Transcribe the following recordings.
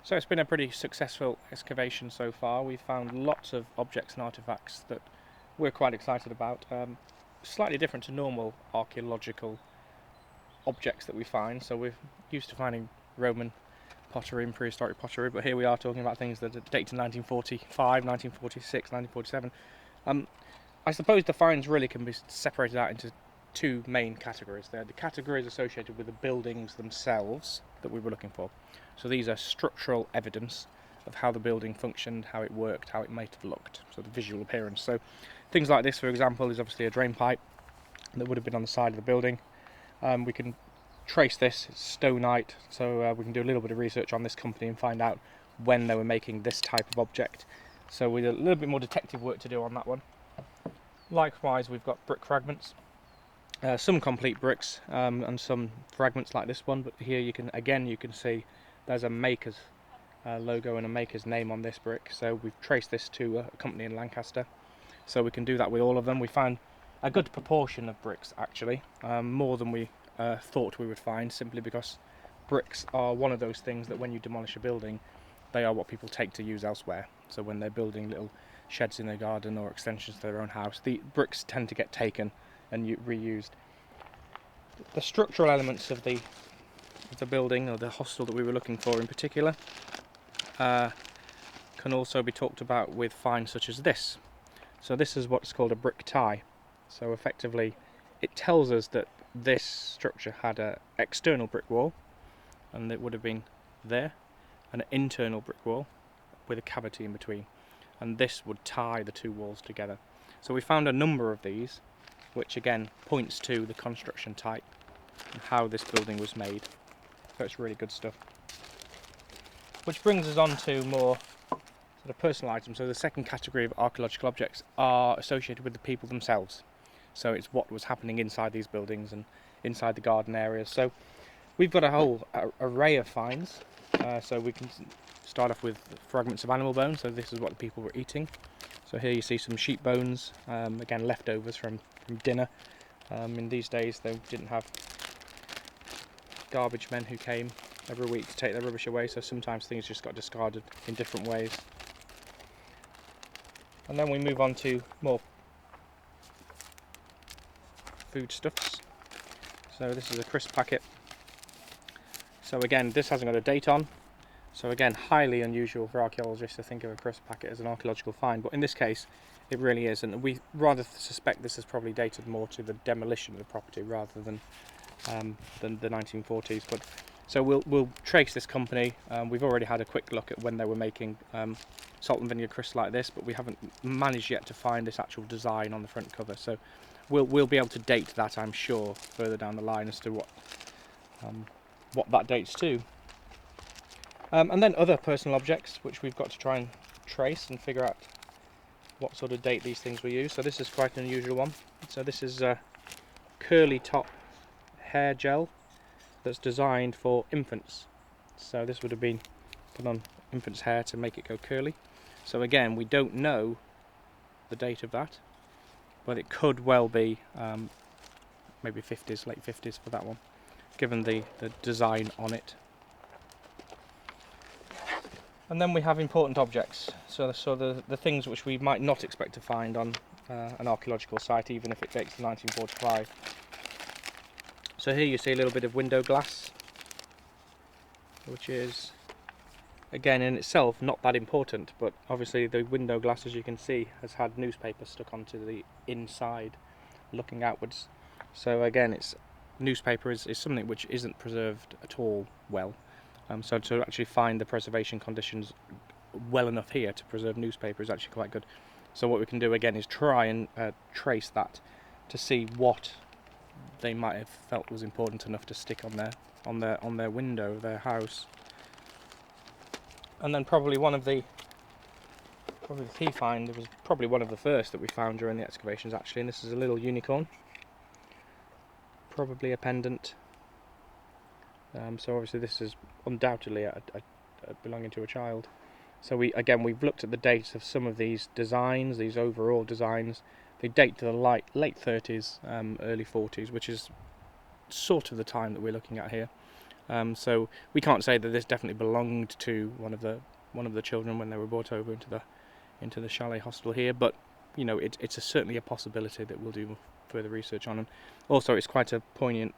So it's been a pretty successful excavation so far. We've found lots of objects and artefacts that we're quite excited about. Slightly different to normal archaeological objects that we find. So we're used to finding Roman pottery and prehistoric pottery, but here we are talking about things that date to 1945, 1946, 1947. I suppose the finds really can be separated out into two main categories. They're the categories associated with the buildings themselves that we were looking for. So these are structural evidence of how the building functioned, how it worked, how it might have looked, so the visual appearance. So things like this, for example, is obviously a drain pipe that would have been on the side of the building. We can trace this, it's stonite, so we can do a little bit of research on this company and find out when they were making this type of object. So we have a little bit more detective work to do on that one. Likewise, we've got brick fragments, some complete bricks and some fragments like this one, but here you can see there's a maker's logo and a maker's name on this brick. So we've traced this to a company in Lancaster, so we can do that with all of them. We found a good proportion of bricks actually, more than we thought we would find, simply because bricks are one of those things that when you demolish a building, they are what people take to use elsewhere. So when they're building little sheds in their garden or extensions to their own house, the bricks tend to get taken and reused. The structural elements of the building, or the hostel that we were looking for in particular, can also be talked about with finds such as this. So this is what's called a brick tie. So effectively it tells us that this structure had an external brick wall, and it would have been there, and an internal brick wall with a cavity in between, and this would tie the two walls together. So we found a number of these, which again points to the construction type and how this building was made. So it's really good stuff. Which brings us on to more sort of personal items. So the second category of archaeological objects are associated with the people themselves. So it's what was happening inside these buildings and inside the garden areas. So we've got a whole array of finds. So we can start off with fragments of animal bones. So this is what the people were eating. So here you see some sheep bones, again leftovers from dinner. In these days they didn't have garbage men who came every week to take their rubbish away, so sometimes things just got discarded in different ways. And then we move on to more foodstuffs. So this is a crisp packet. So again, this hasn't got a date on. So again, highly unusual for archaeologists to think of a crisp packet as an archaeological find, but in this case it really is, and we rather suspect this is probably dated more to the demolition of the property rather than the 1940s. But so we'll trace this company. We've already had a quick look at when they were making salt and vinegar crisps like this, but we haven't managed yet to find this actual design on the front cover. So we'll be able to date that, I'm sure, further down the line as to what that dates to. And then other personal objects which we've got to try and trace and figure out what sort of date these things were used. So this is quite an unusual one. So this is a curly top hair gel that's designed for infants. So this would have been put on infants' hair to make it go curly. So again, we don't know the date of that, but it could well be maybe 50s, late 50s for that one, given the design on it. And then we have important objects, so the things which we might not expect to find on an archaeological site, even if it dates to 1945. So here you see a little bit of window glass, which is, again, in itself not that important, but obviously the window glass, as you can see, has had newspaper stuck onto the inside looking outwards. So again, newspaper is something which isn't preserved at all well. So to actually find the preservation conditions well enough here to preserve newspaper is actually quite good. So what we can do again is try and trace that to see what they might have felt was important enough to stick on their window of their house. And then probably the key find, it was probably one of the first that we found during the excavations actually, and this is a little unicorn, probably a pendant. So obviously this is undoubtedly belonging to a child. So we've looked at the dates of some of these designs, these overall designs. They date to the late 30s, early 40s, which is sort of the time that we're looking at here. So we can't say that this definitely belonged to one of the children when they were brought over into the chalet hostel here, but it's certainly a possibility that we'll do further research on. And also, it's quite a poignant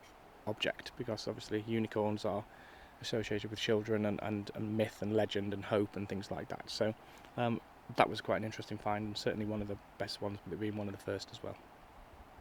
object because obviously unicorns are associated with children and myth and legend and hope and things like that. So that was quite an interesting find, and certainly one of the best ones, with it being one of the first as well.